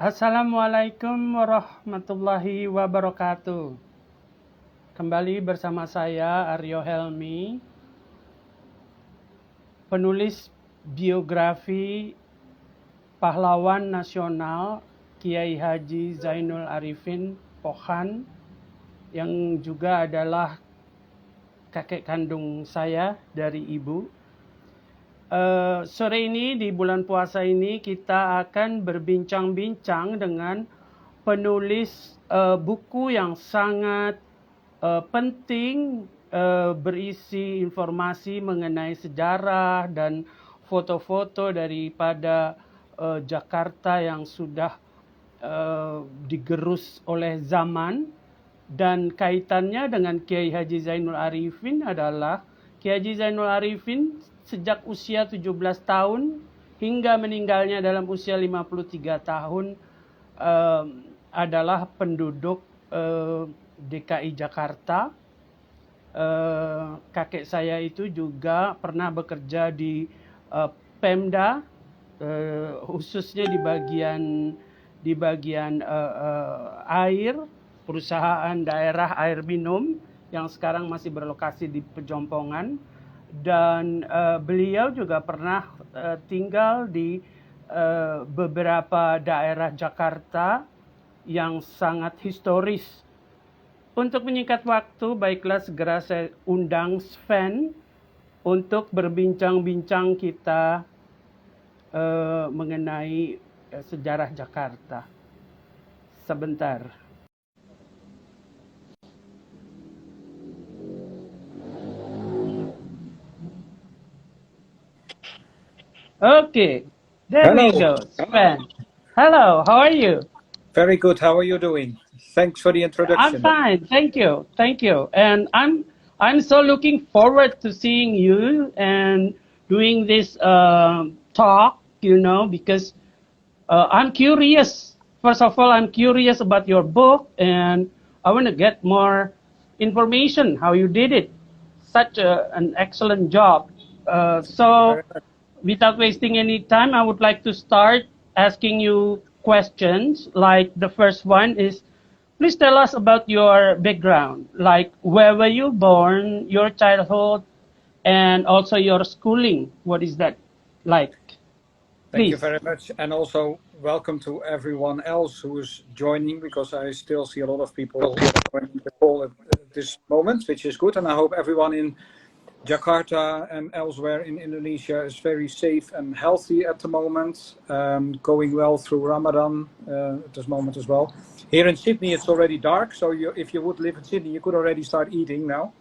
Assalamualaikum warahmatullahi wabarakatuh. Kembali bersama saya Aryo Helmi, penulis biografi pahlawan nasional Kiai Haji Zainul Arifin Pohan, yang juga adalah kakek kandung saya dari ibu. Sore ini di bulan puasa ini kita akan berbincang-bincang dengan penulis buku yang sangat penting, berisi informasi mengenai sejarah dan foto-foto daripada Jakarta yang sudah digerus oleh zaman, dan kaitannya dengan Kiai Haji Zainul Arifin adalah Kiai Haji Zainul Arifin sejak usia 17 tahun hingga meninggalnya dalam usia 53 tahun adalah penduduk DKI Jakarta. Kakek saya itu juga pernah bekerja di Pemda, khususnya di bagian air, perusahaan daerah air minum yang sekarang masih berlokasi di Pejompongan. Dan beliau juga pernah tinggal di beberapa daerah Jakarta yang sangat historis. Untuk menyingkat waktu, baiklah segera saya undang Sven untuk berbincang-bincang kita mengenai sejarah Jakarta. Sebentar. Okay, there we go, Sven. Hello, how are you? Very good. How are you doing? Thanks for the introduction. I'm fine, thank you. And I'm so looking forward to seeing you and doing this talk, because I'm curious. First of all, I'm curious about your book, and I want to get more information how you did it. Such an excellent job. So, without wasting any time, I would like to start asking you questions. Like the first one is, please tell us about your background. Like, where were you born, your childhood, and also your schooling? What is that like? Thank you very much. And also welcome to everyone else who is joining, because I still see a lot of people joining the call at this moment, which is good. And I hope everyone in Jakarta and elsewhere in Indonesia is very safe and healthy at the moment, going well through Ramadan at this moment as well. Here in Sydney, it's already dark, so if you would live in Sydney, you could already start eating now.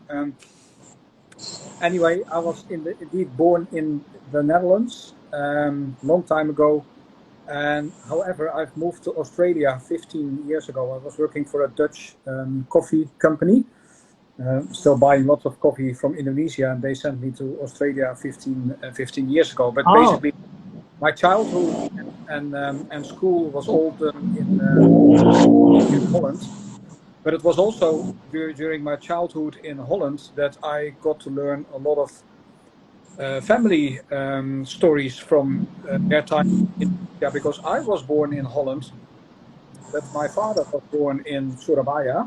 Anyway, I was indeed born in the Netherlands long time ago, and however, I've moved to Australia 15 years ago. I was working for a Dutch coffee company, still buying lots of coffee from Indonesia, and they sent me to Australia 15 years ago. But basically, my childhood and school was all done in Holland. But it was also during my childhood in Holland that I got to learn a lot of family stories from their time in India, because I was born in Holland, but my father was born in Surabaya.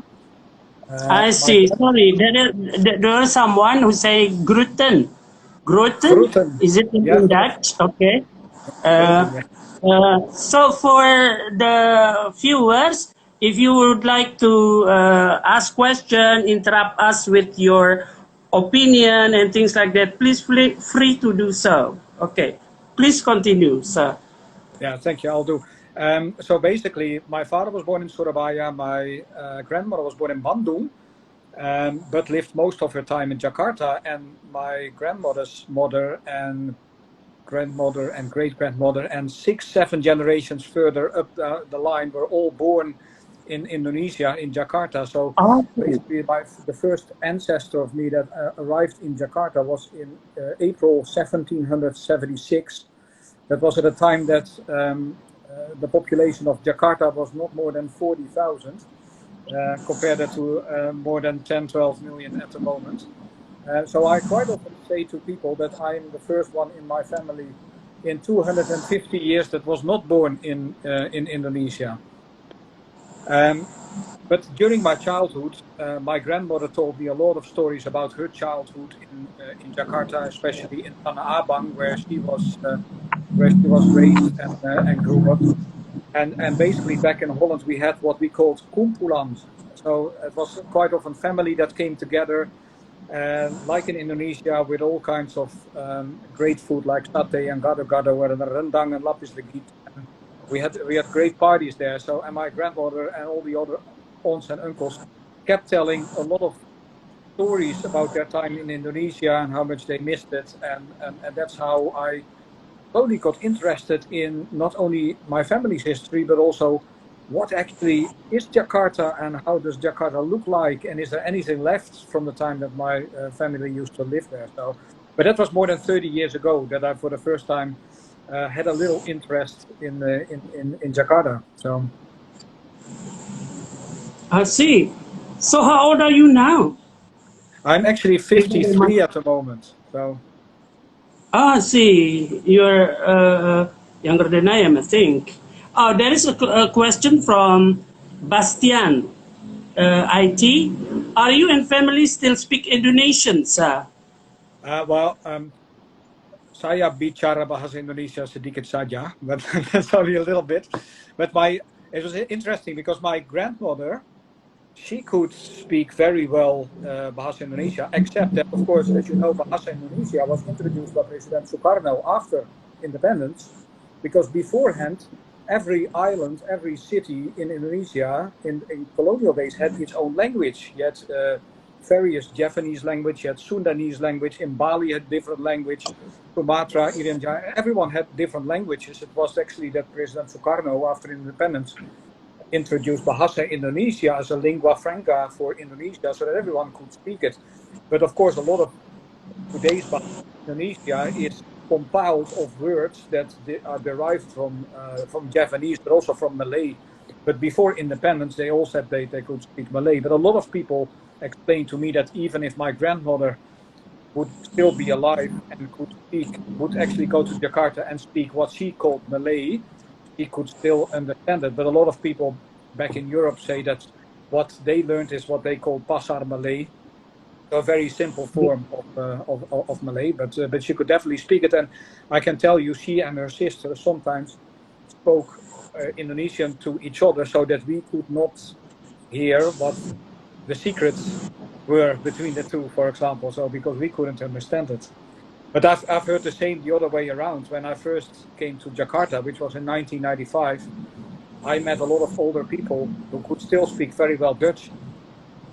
I see. Sorry, there is someone who say Groeten. Groeten? Is it in Dutch? Okay. So for the viewers, if you would like to ask question, interrupt us with your opinion and things like that, please feel free to do so. Okay. Please continue, sir. Yeah, thank you. I'll do. So basically, my father was born in Surabaya. My grandmother was born in Bandung, but lived most of her time in Jakarta. And my grandmother's mother and grandmother and great-grandmother and 6-7 generations further up the line were all born in Indonesia, in Jakarta. So basically, the first ancestor of me that arrived in Jakarta was in April 1776. That was at a time that the population of Jakarta was not more than 40,000, compared to more than 10-12 million at the moment. So I quite often say to people that I'm the first one in my family in 250 years that was not born in Indonesia. But during my childhood, my grandmother told me a lot of stories about her childhood in Jakarta, especially in Tanah Abang, where she was raised and grew up. And basically back in Holland we had what we called kumpulan. So it was quite often family that came together, and like in Indonesia, with all kinds of great food like satay and gado-gado and rendang and lapis legit. We had great parties there. So, and my grandmother and all the other aunts and uncles kept telling a lot of stories about their time in Indonesia and how much they missed it, and that's how I slowly got interested in not only my family's history, but also what actually is Jakarta and how does Jakarta look like, and is there anything left from the time that my family used to live there. So, but that was more than 30 years ago that I, for the first time, had a little interest in Jakarta. So, I see. So how old are you now? I'm actually 53 at the moment. So. Ah, see, you're younger than I am, I think. There is a question from Bastian, IT. Are you and family still speak Indonesian, sir? Well, saya bicara bahasa Indonesia sedikit saja, but that's only a little bit. But it was interesting because my grandmother, she could speak very well bahasa Indonesia, except that, of course, as you know, bahasa Indonesia was introduced by President Sukarno after independence, because beforehand, every island, every city in Indonesia in colonial days had its own language. You had various Javanese language, you had Sundanese language, in Bali had different language, Sumatra, Irian Jaya, everyone had different languages. It was actually that President Sukarno, after independence, introduced Bahasa Indonesia as a lingua franca for Indonesia so that everyone could speak it. But of course, a lot of today's Bahasa Indonesia is compiled of words that are derived from Javanese, but also from Malay. But before independence, they all said they could speak Malay. But a lot of people explained to me that even if my grandmother would still be alive and would actually go to Jakarta and speak what she called Malay, he could still understand it. But a lot of people back in Europe say that what they learned is what they call Pasar Malay, a very simple form of Malay. But she could definitely speak it, and I can tell you, she and her sister sometimes spoke Indonesian to each other, so that we could not hear what the secrets were between the two, for example. So because we couldn't understand it. But I've heard the same the other way around. When I first came to Jakarta, which was in 1995, I met a lot of older people who could still speak very well Dutch,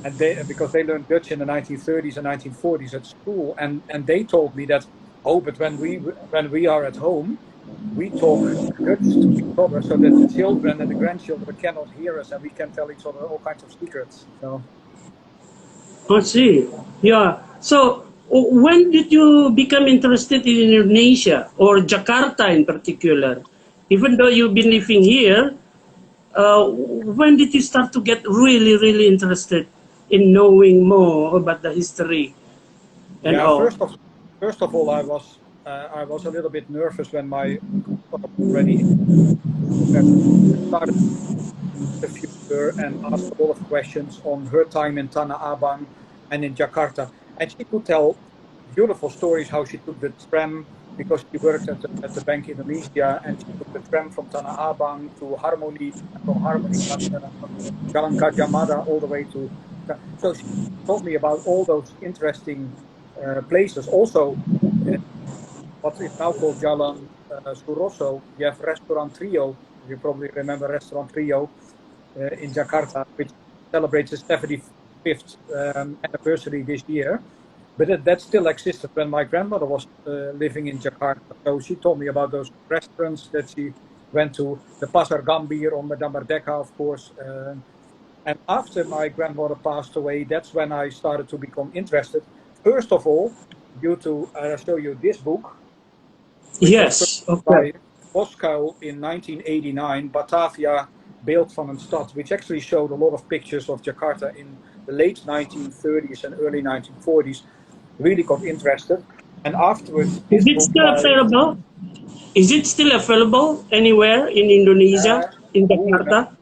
and because they learned Dutch in the 1930s and 1940s at school, and they told me that, but when we are at home, we talk Dutch to each other so that the children and the grandchildren cannot hear us, and we can tell each other all kinds of secrets. So. I see. Yeah. So when did you become interested in Indonesia or Jakarta in particular? Even though you've been living here, when did you start to get really, really interested in knowing more about the history and yeah, all? First of all, I was a little bit nervous when my already started the future and asked a lot of questions on her time in Tanah Abang and in Jakarta, and she could tell beautiful stories how she took the tram, because she worked at the Bank Indonesia, and she took the tram from Tanah Abang to Harmony, from Harmony Jalan Gajah Mada all the way to. So she told me about all those interesting places. Also, what is now called Jalan Suroso, you have Restaurant Trio. You probably remember Restaurant Trio in Jakarta, which celebrates its 75th anniversary this year. But that still existed when my grandmother was living in Jakarta. So she told me about those restaurants that she went to, the Pasar Gambir on Madam Merdeka, of course. And after my grandmother passed away, that's when I started to become interested. First of all, due to, I'll show you this book, which was by Boskuil in 1989, Batavia, Beeld van een Stad, which actually showed a lot of pictures of Jakarta in the late 1930s and early 1940s. Really got interested. And afterwards, this Is it book still available? Is it still available anywhere in Indonesia, in No. Jakarta?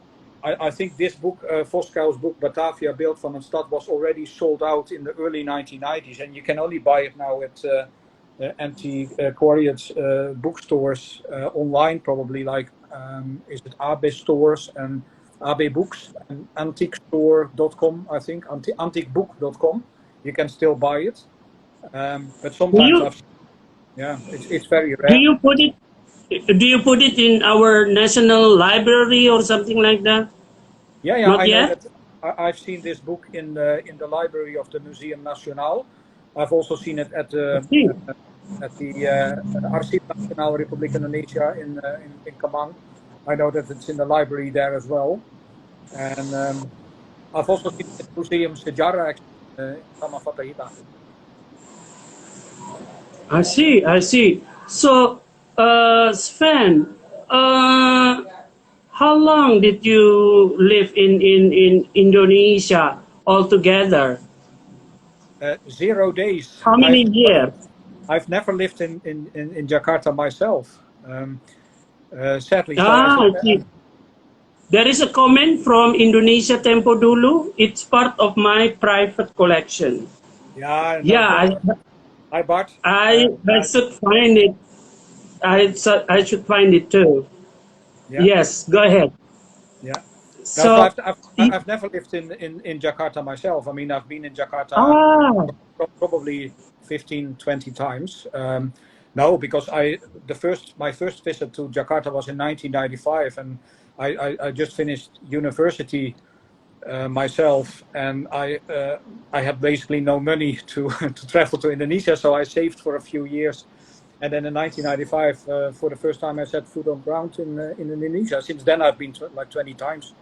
I think this book, Voskuil's book, Batavia Beeld van een Stad, was already sold out in the early 1990s, and you can only buy it now at antiquarians bookstores online, probably, like is it AB stores and AB Books and antiquestore.com, I think, antiquebook.com. You can still buy it, but sometimes it's very Do rare. you put it? Do you put it in our national library or something like that? Yeah, Not I know yet. that. I've seen this book in the library of the Museum Nacional. I've also seen it at the Arsip Nasional Republik Indonesia in Kemang. I know that it's in the library there as well, and I've also seen it at Museum Sejarah in Taman Fatahita. I see. I see. So, Sven, how long did you live in Indonesia altogether? 0 days. How many years? I've never lived in Jakarta myself, sadly. So I see. There is a comment from Indonesia Tempo Dulu. It's part of my private collection. yeah, no, Yeah, hi Bart. I should find it. I should find it too. Yeah. Yes, go ahead. Yeah. No, so So, I've never lived in Jakarta myself. I mean, I've been in Jakarta ah, probably 15, 20 times. No, because my first visit to Jakarta was in 1995, and I just finished university myself, and I had basically no money to to travel to Indonesia, so I saved for a few years. And then in 1995, for the first time, I set foot on ground in Indonesia. Since then, I've been like 20 times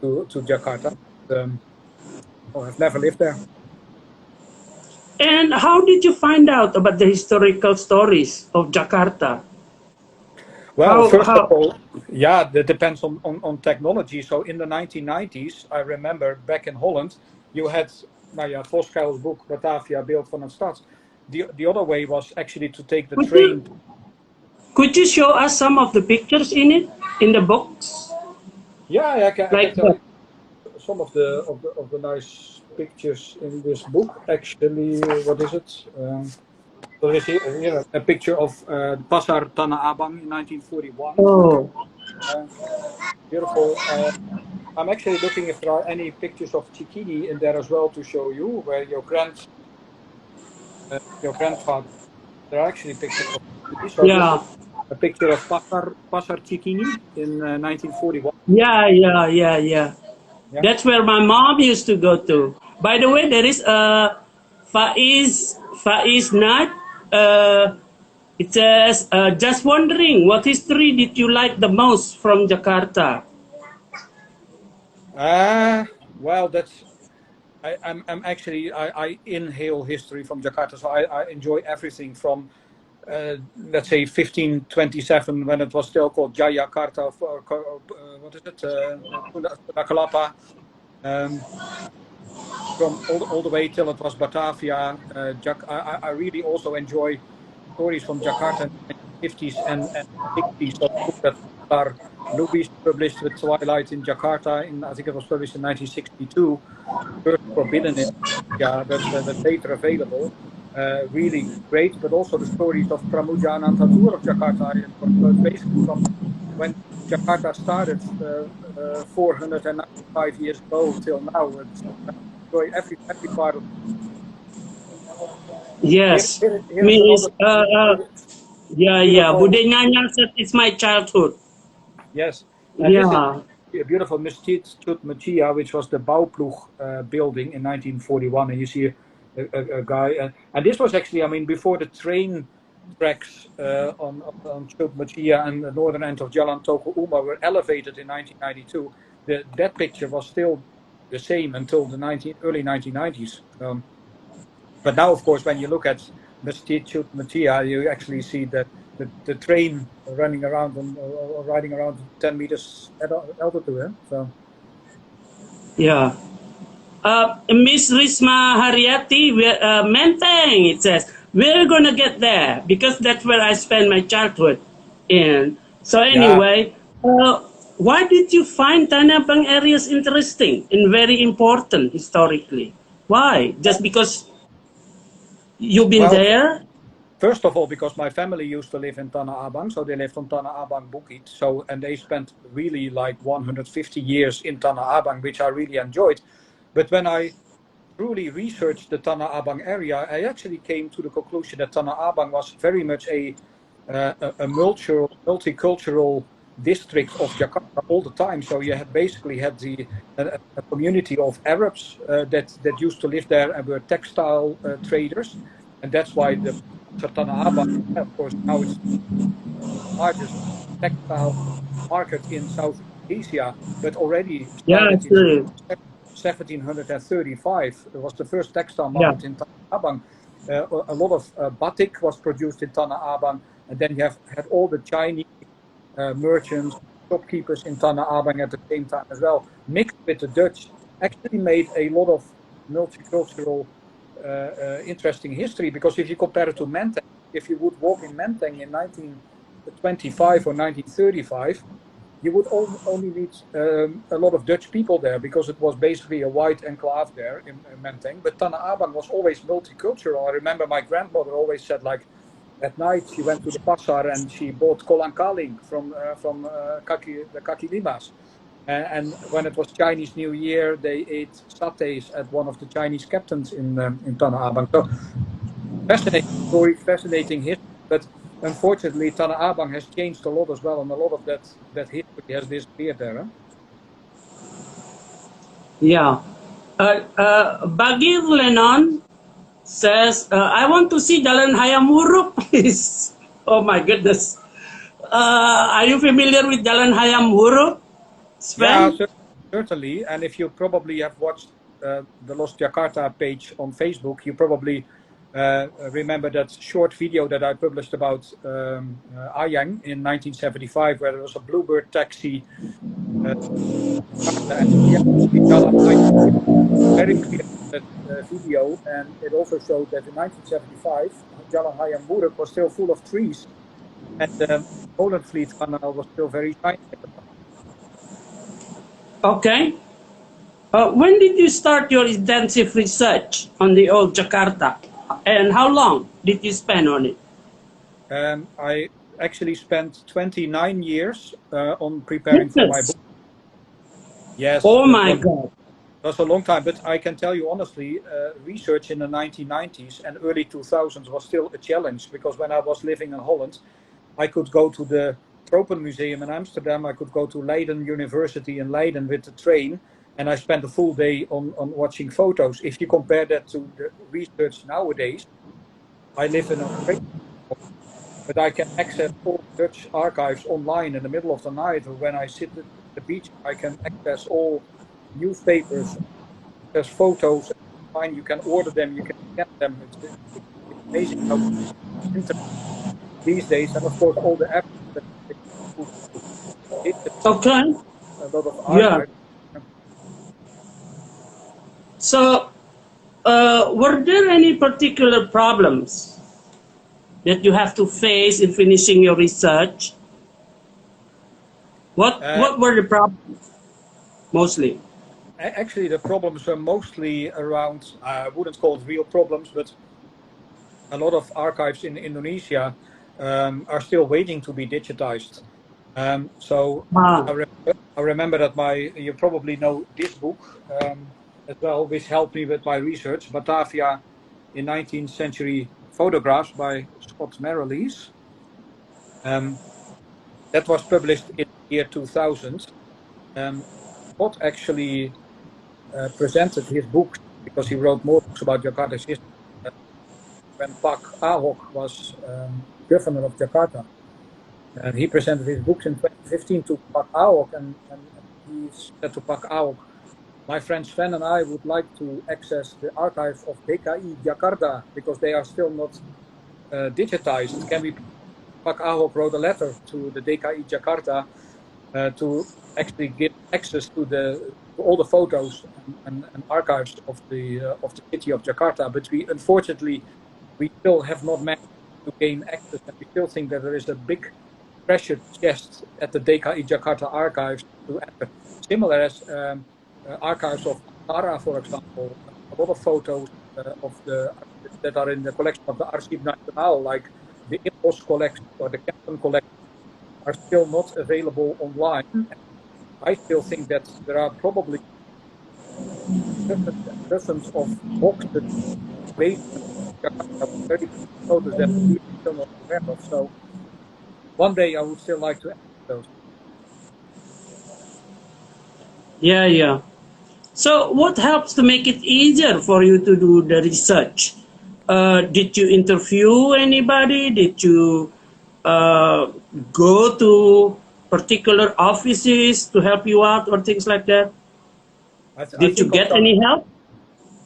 to Jakarta. I've never lived there. and how did you find out about the historical stories of Jakarta? Well, first of How? all, yeah, that depends on technology. So in the 1990s, I remember back in Holland, you had Voskuil's book, Batavia Beeld van een Stad. The other way was actually to take the train. Could you show us some of the pictures in it, in the books? Yeah, I can Like tell you some of the nice pictures in this book. Actually, what is it? So there's here a picture of Pasar Tanah Abang in 1941. oh, Beautiful. I'm actually looking if there are any pictures of Cikini in there as well to show you, where your grandfather. There are actually pictures of Cikini. So yeah, this is a picture of Pasar Cikini in 1941. yeah, yeah, yeah, yeah. Yeah. That's where my mom used to go to. By the way, there is a Faiz Nat. It says, just wondering, what history did you like the most from Jakarta? Well, that's. I'm actually I inhale history from Jakarta, so I enjoy everything from let's say 1527 when it was still called Jayakarta, or what is it, Nakalapa, from all the way till it was Batavia. I really also enjoy stories from Jakarta in the 50s and 60s. So that are Lubis published with Twilight in Jakarta I think it was published in 1962. First forbidden in but later available. Really great, but also the stories of Pramuja and Antatur of Jakarta, basically from when Jakarta started 495 years ago till now. It's every part of. Yes, Here is Miss. another Yeah. beautiful. Bude Nyanya said it's my childhood. Yes, and this is Yeah. a beautiful Mesjid Chut Machia, which was the Bouwploeg building in 1941, and you see a guy, and this was actually, I mean, before the train tracks on Chut Machia and the northern end of Jalan Toko Uma were elevated in 1992. That picture was still the same until the early 1990s. But now, of course, when you look at Mesjid Chut Machia, you actually see the train running around or riding around 10 meters altitude. So. Yeah. Miss Risma Haryati, Menteng, it says, we're going to get there because that's where I spent my childhood in. So Yeah. anyway, why did you find Tanah Abang areas interesting and very important historically? Why? Just because you've been Well, there? first of all, because my family used to live in Tanah Abang, so they lived on Tanah Abang Bukit. So, and they spent really like 150 years in Tanah Abang, which I really enjoyed. But when I truly researched the Tanah Abang area, I actually came to the conclusion that Tanah Abang was very much a multicultural district of Jakarta all the time. So you had basically had a community of Arabs that used to live there and were textile traders, and that's why the Tanah Abang, of course, now it's the largest textile market in South Asia, but already Yeah, started in actually. 1735. It was the first textile Yeah. market in Tanah Abang. A lot of batik was produced in Tanah Abang, and then you have had all the Chinese merchants, shopkeepers in Tanah Abang at the same time as well, mixed with the Dutch, actually made a lot of multicultural, interesting history. Because if you compare it to Menteng, if you would walk in Menteng in 1925 or 1935, you would only meet a lot of Dutch people there, because it was basically a white enclave there in Menteng. But Tanah Abang was always multicultural. I remember my grandmother always said, like, at night she went to the pasar and she bought kolang kaling from the kaki limas. And when it was Chinese New Year, they ate satays at one of the Chinese captains in Tanah Abang. So fascinating story, fascinating history. But unfortunately, Tanah Abang has changed a lot as well, and a lot of that history has disappeared there. Huh? Yeah. Bagir Lennon says, I want to see Jalan Hayam Wuruk, please. Oh my goodness. Are you familiar with Jalan Hayam Wuruk, Yeah, Sven? certainly. And if you probably have watched the Lost Jakarta page on Facebook, you probably remember that short video that I published about Ayang in 1975, where there was a bluebird taxi. And yeah, Jalan Hayam Wuruk, very clear that video, and it also showed that in 1975, Jalan Hayam Wuruk was still full of trees, and the Molenvliet Canal was still very shiny. Okay. When did you start your intensive research on the old Jakarta? And how long did you spend on it? I actually spent 29 years on preparing for my Goodness. book. Yes, Oh my God. was a long time, but I can tell you honestly, research in the 1990s and early 2000s was still a challenge, because when I was living in Holland, I could go to the Tropen Museum in Amsterdam, I could go to Leiden University in Leiden with the train, and I spent a full day on watching photos. If you compare that to the research nowadays, I live in Australia, but I can access all Dutch archives online in the middle of the night, or when I sit at the beach, I can access all newspapers, there's photos, fine, you can order them, you can get them. It's amazing how internet these days, and of course all the apps that they put Okay. a lot of Yeah. archives. So, were there any particular problems that you have to face in finishing your research? Uh, What were the problems mostly? Actually, the problems are mostly around, I wouldn't call it real problems, but a lot of archives in Indonesia are still waiting to be digitized. So Ah, I remember that you probably know this book as well, which helped me with my research, Batavia in 19th Century Photographs by Scott Merrilees. That was published in the year 2000. Scott actually presented his books, because he wrote more books about Jakarta's history, when Pak Ahok was governor of Jakarta. And he presented his books in 2015 to Pak Ahok, and he said to Pak Ahok, my friend Sven and I would like to access the archives of DKI Jakarta, because they are still not digitized. Can we? Pak Ahok wrote a letter to the DKI Jakarta to actually give access to all the photos and archives of the city of Jakarta. But unfortunately we still have not managed to gain access, and we still think that there is a big treasured chest at the DKI Jakarta archives to enter. Similar as archives of Ankara, for example, a lot of photos that are in the collection of the Archive Nationaal, like the Ipos collection or the Kempen collection, are still not available online. I still think that there are probably dozens of boxes based on very photos that we are still not aware of. So one day I would still like to add those. Yeah, yeah. So, what helps to make it easier for you to do the research? Did you interview anybody? Did you uh, go to particular offices to help you out or things like that? I Did you think on get any help?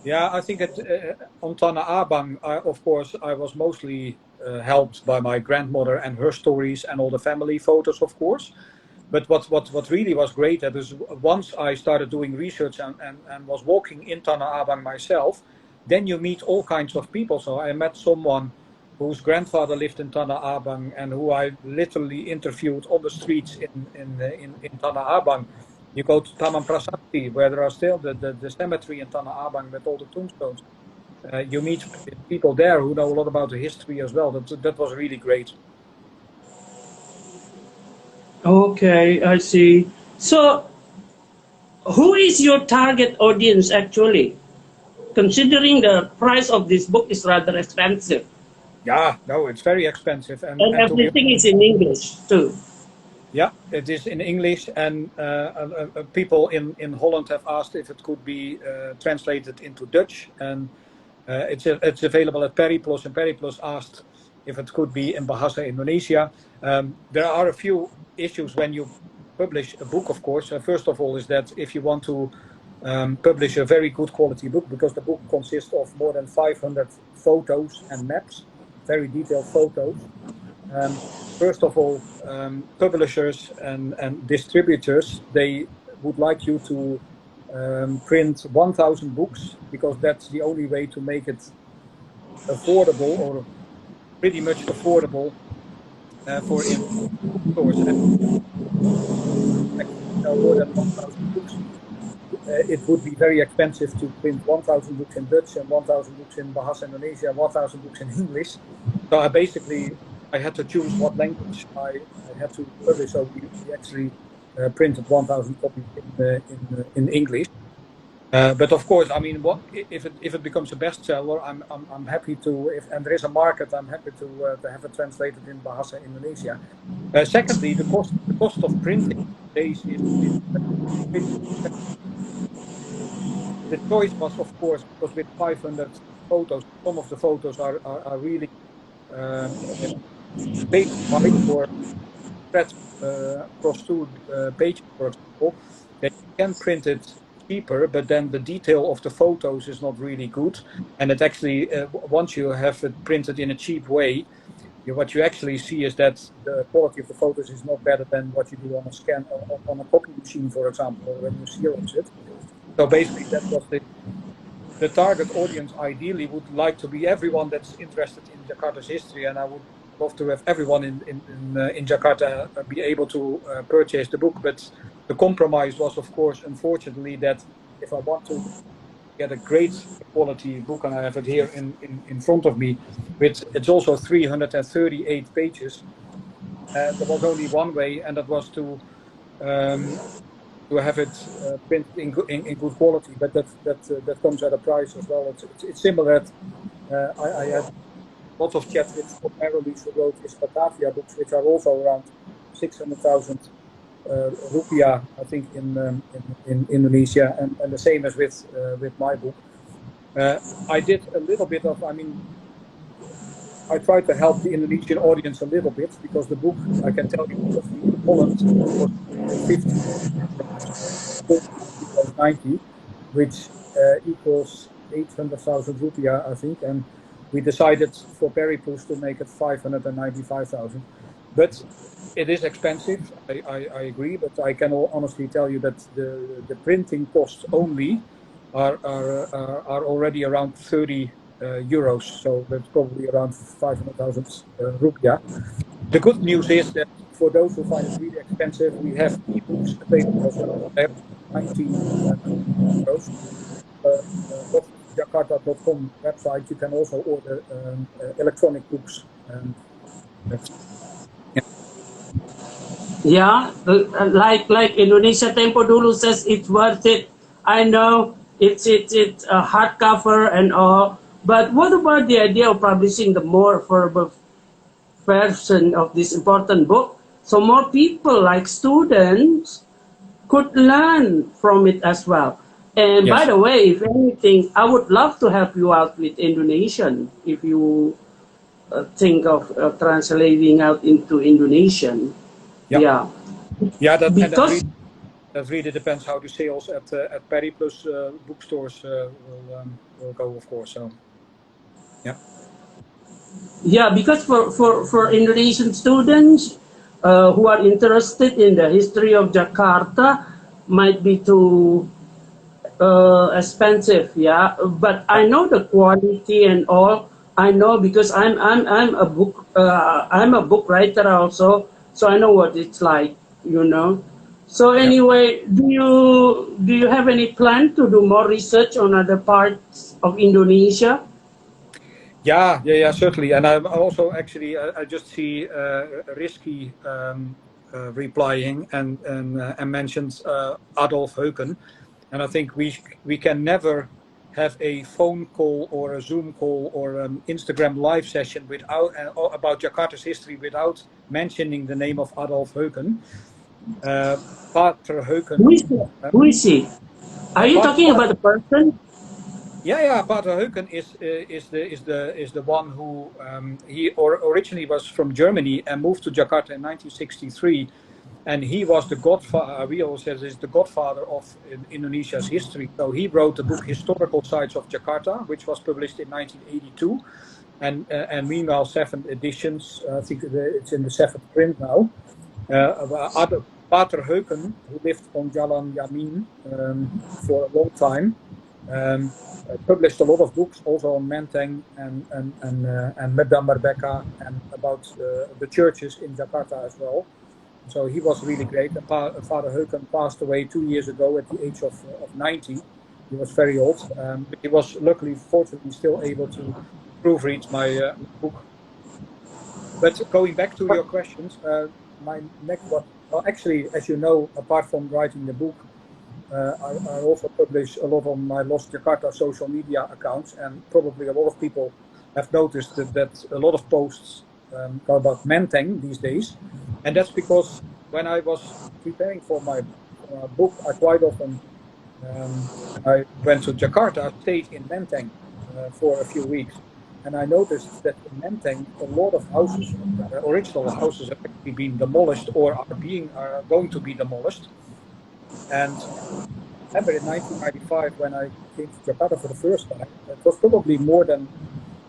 yeah, I think on Tanah Abang, of course, I was mostly helped by my grandmother and her stories and all the family photos, of course. But what really was great that is once I started doing research and was walking in Tanah Abang myself, then you meet all kinds of people. So I met someone whose grandfather lived in Tanah Abang and who I literally interviewed on the streets in Tanah Abang. You go to Taman Prasasti, where there are still the cemetery in Tanah Abang with all the tombstones. You meet people there who know a lot about the history as well. That was really great. Okay, I see. So, who is your target audience actually? Considering the price of this book is rather expensive, Yeah, no, it's very expensive, and and to be everything is in English too. yeah, it is in English, and people in Holland have asked if it could be translated into Dutch, and it's available at Periplus, and Periplus asked if it could be in Bahasa Indonesia. There are a few issues when you publish a book, of course. First of all, is that if you want to publish a very good quality book, because the book consists of more than 500 photos and maps, very detailed photos. First of all, publishers and distributors, they would like you to print 1,000 books, because that's the only way to make it affordable, or pretty much affordable for bookstores. More than 1,000 books. It would be very expensive to print 1,000 books in Dutch and 1,000 books in Bahasa Indonesia, 1,000 books in English. So I had to choose what language I had to publish. So we actually printed 1,000 copies in English. But of course, I mean, if it becomes a bestseller, I'm happy to. And there is a market, I'm happy to have it translated in Bahasa Indonesia. Secondly, the cost of printing days is the choice was, of course, because with 500 photos, some of the photos are really page wide or spread across two pages, for example. Then you can print it cheaper, but then the detail of the photos is not really good. And it actually, once you have it printed in a cheap way, what you actually see is that the quality of the photos is not better than what you do on a scan on a copy machine, for example, when you xerox it. So basically, that was the target audience. Ideally, would like to be everyone that's interested in Jakarta's history, and I would love to have everyone in Jakarta be able to purchase the book. But the compromise was, of course, unfortunately, that if I want to get a great quality book, and I have it here in front of me, it's also 338 pages. There was only one way, and that was to have it printed in good quality, but that comes at a price as well. It's similar. I had lots of chats with Scott Merrilies, who wrote his Batavia books, which are also around 600,000 rupiah, I think, in Indonesia, and the same as with my book. I did a little bit of, I mean, I tried to help the Indonesian audience a little bit, because the book, I can tell you, was in Holland was 50 90, which equals 800,000 rupiah, I think, and we decided for Periplus to make it 595,000. But it is expensive, I agree, but I can honestly tell you that the printing costs only are already around 30 euros, so that's probably around 500,000 rupiah. The good news is that for those who find it really expensive, we have ebooks available as well. They're 19 euros. Jakarta.com website, you can also order electronic books. That's, yeah. Yeah, like Indonesia Tempo dulu says, it's worth it. I know it's a hardcover and all, but what about the idea of publishing the more affordable version of this important book, so more people like students could learn from it as well? And by Yes. the way, if anything, I would love to help you out with Indonesian if you think of translating out into Indonesian. Yeah. Yeah. Yeah, Because that really depends how the sales at Perry plus bookstores will go, of course. So, yeah. yeah, because for Indonesian students who are interested in the history of Jakarta, might be too expensive. Yeah, but Yeah. I know the quality and all. I know because I'm a book writer also, so I know what it's like. You know. So Yeah. anyway, do you have any plan to do more research on other parts of Indonesia? Yeah, certainly. And I'm also actually, I just see Risky replying and mentions Adolf Heuken, and I think we can never have a phone call or a Zoom call or an Instagram live session without about Jakarta's history without mentioning the name of Adolf Heuken. Pater Who Heuken. is he? Who is he? Are you talking about the person? Yeah. Pater Heuken is the one who originally was from Germany and moved to Jakarta in 1963, and he was the godfather. We always say is the godfather of Indonesia's history. So he wrote the book Historical Sites of Jakarta, which was published in 1982, and meanwhile 7 editions. I think it's in the 7th print now. Pater Heuken, who lived on Jalan Yamin for a long time. Published a lot of books also on Menteng and Madame Merdeka and about the churches in Jakarta as well. So he was really great. And Father Heuken passed away 2 years ago at the age of 90. He was very old, but he was luckily, fortunately, still able to proofread my book. But going back to your questions, my next one, well, actually, as you know, apart from writing the book, I also publish a lot on my Lost Jakarta social media accounts, and probably a lot of people have noticed that a lot of posts go about Menteng these days, and that's because when I was preparing for my book, I quite often I went to Jakarta, stayed in Menteng for a few weeks, and I noticed that in Menteng a lot of houses, original houses, have actually been demolished or are going to be demolished. And I remember in 1995 when I came to Jakarta for the first time, it was probably more than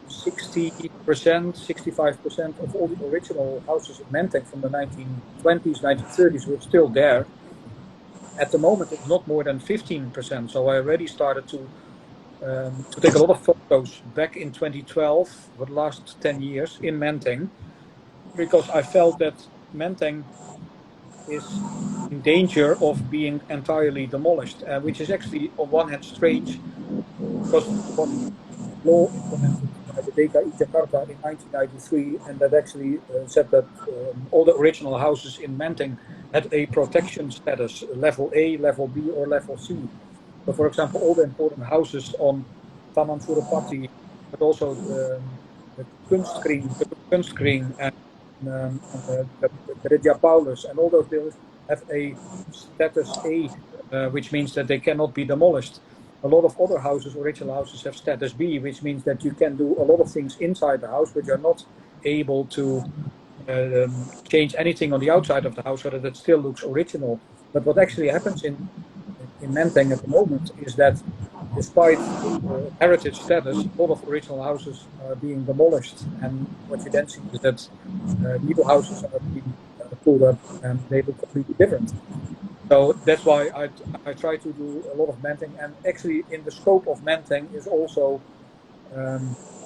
60%, 65% of all the original houses in Menteng from the 1920s, 1930s were still there. At the moment, it's not more than 15%. So I already started to take a lot of photos back in 2012 for the last 10 years in Menteng, because I felt that Menteng is in danger of being entirely demolished, which is actually on one hand strange, because there was a law implemented by the DKI Jakarta in 1993, and that actually said that all the original houses in Menteng had a protection status, level A, level B, or level C. So, for example, all the important houses on Taman Suropati, but also the Kunstkring and the Gereja Paulus, and all those buildings have a status A, which means that they cannot be demolished. A lot of other houses, original houses, have status B, which means that you can do a lot of things inside the house, but you're not able to change anything on the outside of the house so that it still looks original. But what actually happens in Menteng at the moment is that despite heritage status, a lot of original houses are being demolished, and what you then see is that new houses are being pulled up and they look completely different. So that's why I try to do a lot of Menteng, and actually in the scope of Menteng is also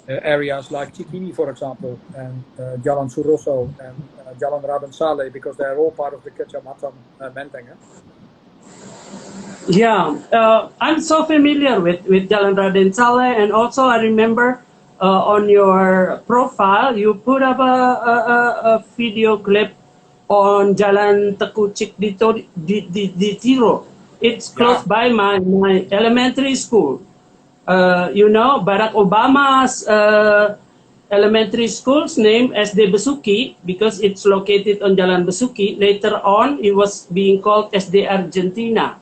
areas like Cikini, for example, and Jalan Suroso and Jalan Raden Saleh, because they're all part of the Kecamatan Menteng. Yeah, I'm so familiar with Jalan Raden Saleh, and also I remember on your profile you put up a video clip on Jalan Tekucik di Tiro. It's close Yeah, by my elementary school. You know, Barack Obama's elementary school's name SD Besuki because it's located on Jalan Besuki. Later on, it was being called SD Argentina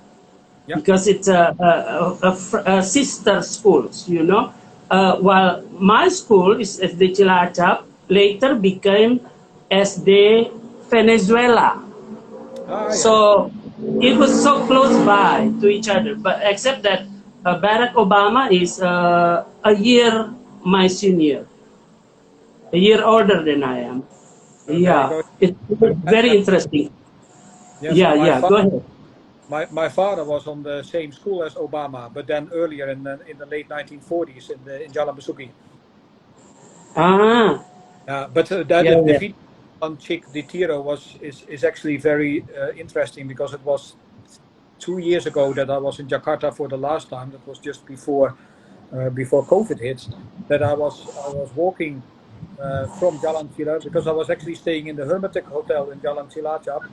yeah, because it's a sister schools, you know. While my school is SD Cilacap, later became SD Venezuela. ah, yeah. So it was so close by to each other, but except that Barack Obama is a year my senior, a year older than I am. There you Yeah, go. it's very interesting. Yes, Yeah, yeah, go ahead. my father was on the same school as Obama, but then earlier in the late 1940s in Jalan Besuki. Ah, But yeah, the yeah. video on Chick Di Tiro is actually very interesting because it was 2 years ago that I was in Jakarta for the last time. That was just before COVID hit. That I was walking from Jalan Cilacap because I was actually staying in the Hermitage Hotel in Jalan Cilacap,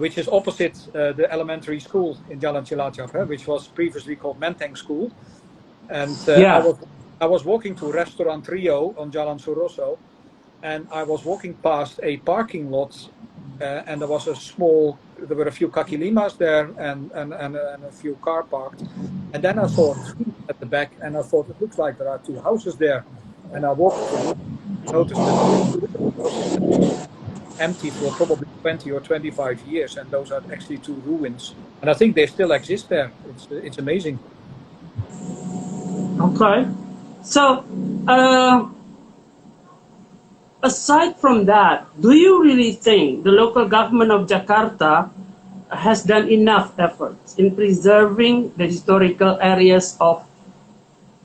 which is opposite the elementary school in Jalan Cilacap, which was previously called Menteng School. And Yeah. I was walking to Restaurant Rio on Jalan Suroso, and I was walking past a parking lot, and there were a few kakilimas there and a few car parked. And then I saw a tree at the back, and I thought it looks like there are two houses there. And I walked to look, noticed that two of the houses had been empty for probably 20 or 25 years, and those are actually two ruins. And I think they still exist there. It's amazing. Okay. So, aside from that, do you really think the local government of Jakarta has done enough efforts in preserving the historical areas of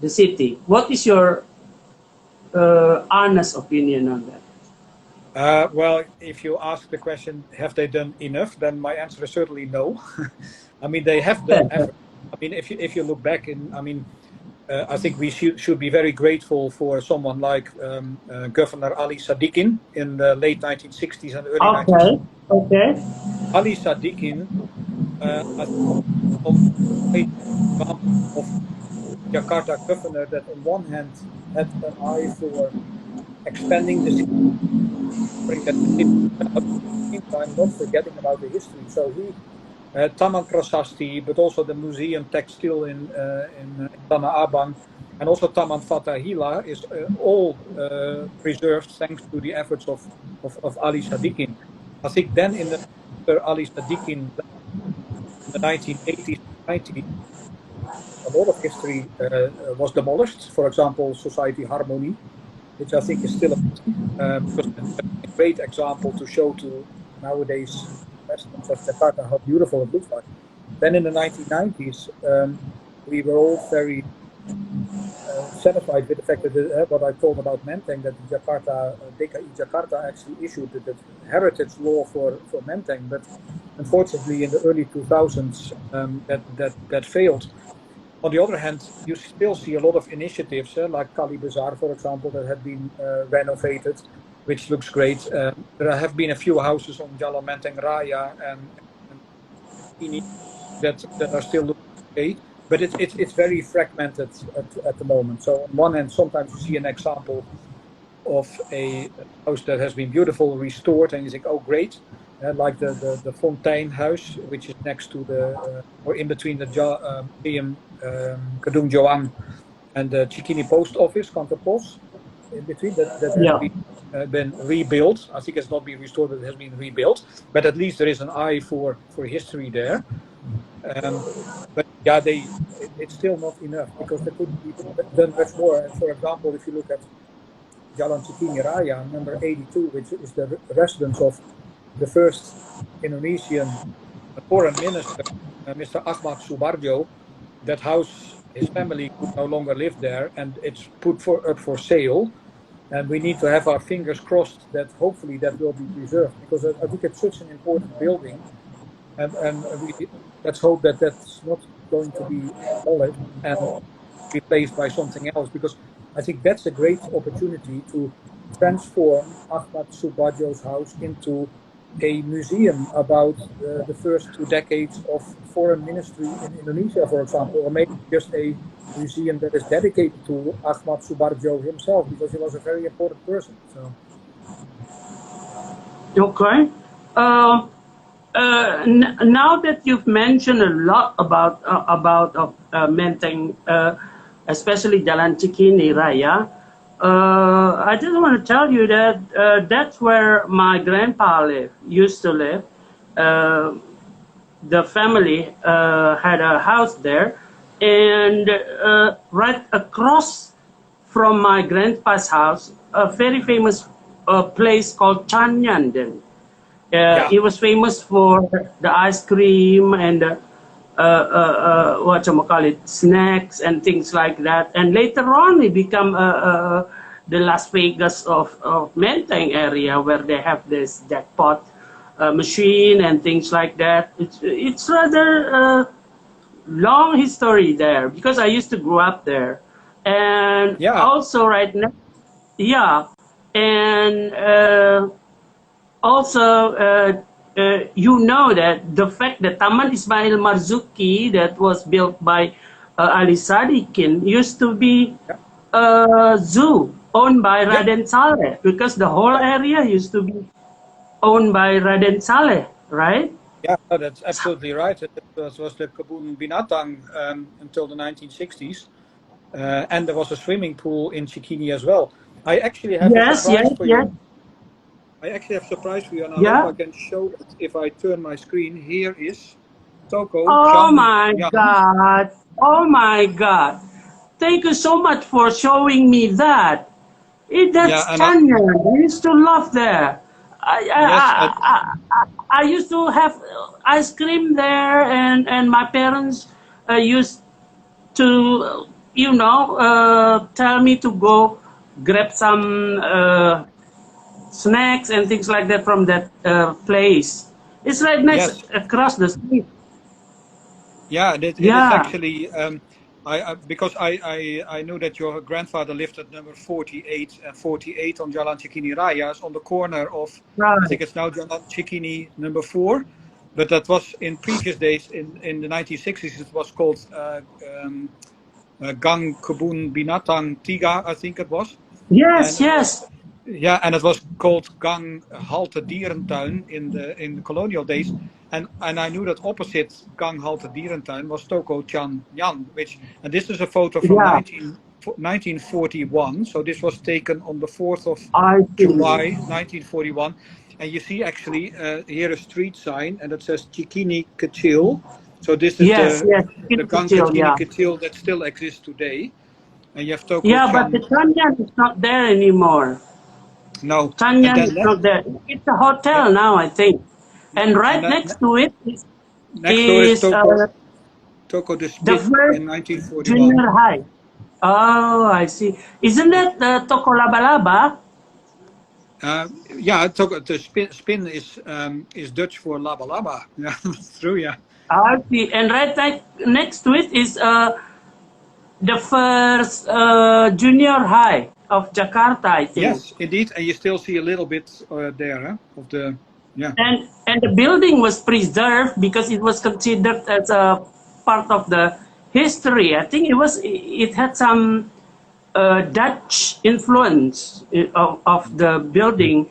the city? What is your honest opinion on that? Well, if you ask the question, have they done enough? Then my answer is certainly no. I mean, they have done effort. I mean, if you look back I think we should be very grateful for someone like Governor Ali Sadikin in the late 1960s and early 1970s. Okay. Okay. Ali Sadikin, I think, great example of Jakarta governor that on one hand had an eye for expanding the city, bring that at the same time not forgetting about the history. So he Taman Prasasti, but also the Museum Textile in Tanah Abang, and also Taman Fatahila is all preserved thanks to the efforts of Ali Sadikin. I think then Ali Sadikin in the 1980s, 90s, a lot of history was demolished. For example, Society Harmony, which I think is still because a great example to show to nowadays residents of Jakarta how beautiful it looks like. Then in the 1990s, we were all very satisfied with the fact that what I told about Menteng, that DKI Jakarta actually issued the heritage law for Menteng, but unfortunately in the early 2000s that failed. On the other hand, you still see a lot of initiatives like Kali Bazaar, for example, that have been renovated, which looks great. There have been a few houses on Jalan Menteng Raya and that are still looking okay, but it's very fragmented at the moment. So on one hand, sometimes you see an example of a house that has been beautiful restored, and you think, oh, great. Like the Fontaine House, which is next to or in between the Museum Gedung Joang and the Cikini Post Office, Kantor Pos, in between that has been rebuilt. I think it's not been restored, but it has been rebuilt. But at least there is an eye for history there. But yeah, it's still not enough because there could be done much more. And for example, if you look at Jalan Cikini Raya, number 82, which is the residence of the first Indonesian foreign minister, Mr. Ahmad Subarjo, that house his family could no longer live there, and it's put up for sale. And we need to have our fingers crossed that hopefully that will be preserved, because I think it's such an important building, and let's hope that that's not going to be demolished and replaced by something else, because I think that's a great opportunity to transform Ahmad Subarjo's house into a museum about the first 2 decades of foreign ministry in Indonesia, for example, or maybe just a museum that is dedicated to Ahmad Subarjo himself, because he was a very important person. So. Okay. Now that you've mentioned a lot about Menteng, especially Jalan Cikini Raya, I just want to tell you that that's where my grandpa used to live. The family had a house there, and right across from my grandpa's house, a very famous place called Chanyan. It was famous for the ice cream and snacks and things like that. And later on, it became the Las Vegas of Menteng area, where they have this jackpot machine and things like that. It's rather long history there, because I used to grow up there, and also right now, and also you know that the fact that Taman Ismail Marzuki, that was built by Ali Sadikin, used to be a zoo owned by Raden Saleh, because the whole area used to be owned by Raden Saleh, right? Yeah, that's absolutely right. It was the Kebun Binatang until the 1960s, and there was a swimming pool in Cikini as well. I actually have a surprise for you. I actually have a surprise for you, and I hope I can show that if I turn my screen. Here is Toko. Oh my God! Oh my God! Thank you so much for showing me that. That's Chanyan. I used to love there. I used to have ice cream there, and my parents used to, tell me to go grab some snacks and things like that from that place. It's right next across the street. Yeah, it is actually. Because I knew that your grandfather lived at number 48 on Jalan Cikini Raya, on the corner of, I think it's now Jalan Cikini number 4, but that was in previous days, in the 1960s, it was called Gang Kebun Binatang 3, I think it was. Yes, yes. Yeah, and it was called Gang Halte Dierentuin in the colonial days. And I knew that opposite Gang Halte Dierentuin was Toko Chan Yan, and this is a photo from 1941. So this was taken on the 4th of July 1941. And you see actually here a street sign, and it says Cikini Kecil. So this is the Gang Cikini Kecil that still exists today. And you have Toko Chan. But the Chanyan is not there anymore. No. Chanyan is not there. It's a hotel now, I think. And next to it is Toko the Spin in 1941. Junior high. Oh, I see. Isn't that Toko Laba Laba? Toko the Spin is Dutch for Laba Laba. Yeah, that's true. Yeah. I see. And next to it is the first junior high of Jakarta, I think. Yes, indeed. And you still see a little bit there of the. Yeah. And the building was preserved because it was considered as a part of the history. I think it had some Dutch influence of the building.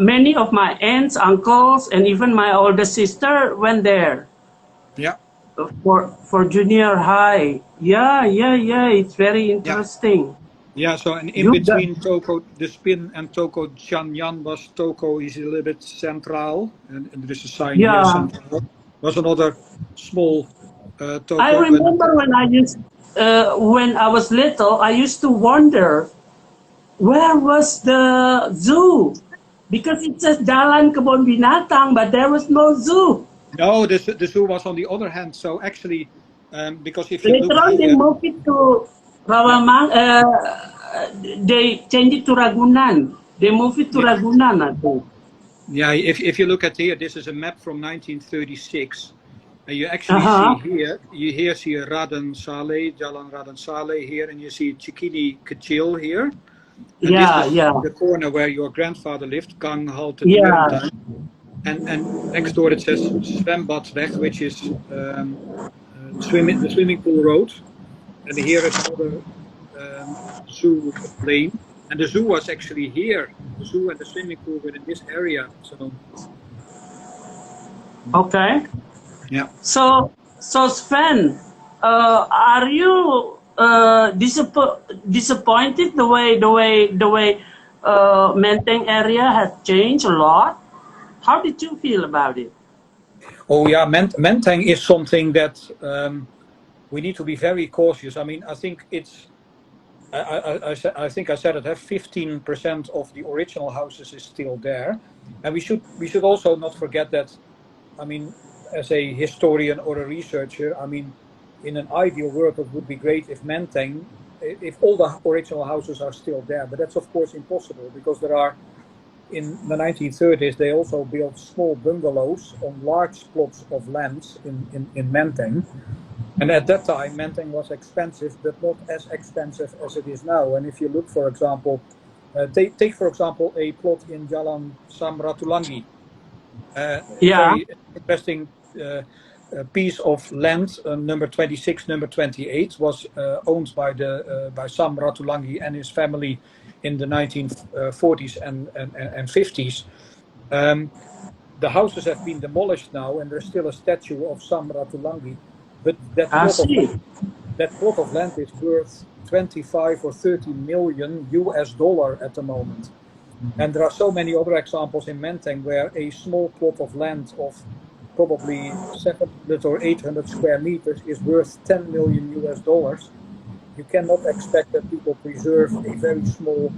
Many of my aunts, uncles, and even my older sister went there. Yeah. For junior high. Yeah. It's very interesting. Yeah, so in between Toko the Spin and Toko Chan Yan was Toko is a little bit central, and there is a sign here central. Was another small Toko. I remember when I was little, I used to wonder where was the zoo, because it says Jalan Kebun Binatang, but there was no zoo. No, the zoo was on the other hand. So actually, because if you Later look on, they here, moved it to Rawamang. They changed it to Ragunan. They moved it to yeah, Ragunan, I think. yeah, if you look at here, this is a map from 1936. And you actually see Uh-huh. here, you here see Raden Saleh, Jalan Raden Saleh here, and you see Cikini Kecil here. And this Yeah, is yeah, the corner where your grandfather lived, Gang Halte yeah. Dierentuin. And next door it says Zwembadsweg, which is the swimming pool road. And here is another zoo lane. And the zoo was actually here. The zoo and the swimming pool were in this area. So Okay. yeah. So Sven, are you disappointed the way Menteng area has changed a lot? How did you feel about it? Oh yeah, Menteng is something that we need to be very cautious. I mean, I think it's. I think I said it. 15% of the original houses is still there, and we should also not forget that. I mean, as a historian or a researcher, I mean, in an ideal world, it would be great if Menteng, if all the original houses are still there. But that's of course impossible because there are. In the 1930s, they also built small bungalows on large plots of land in Menteng. And at that time, Menteng was expensive, but not as expensive as it is now. And if you look, for example, take for example a plot in Jalan Samratulangi, a Yeah. very interesting piece of land, number 26, number 28, was owned by Sam Ratulangi and his family in the 1940s and 50s. The houses have been demolished now, and there's still a statue of Sam Ratulangi. But I see. that plot of land is worth 25 or 30 million US dollar at the moment. And there are so many other examples in Menteng where a small plot of land of probably 700 or 800 square meters is worth 10 million US dollars. You cannot expect that people preserve a very small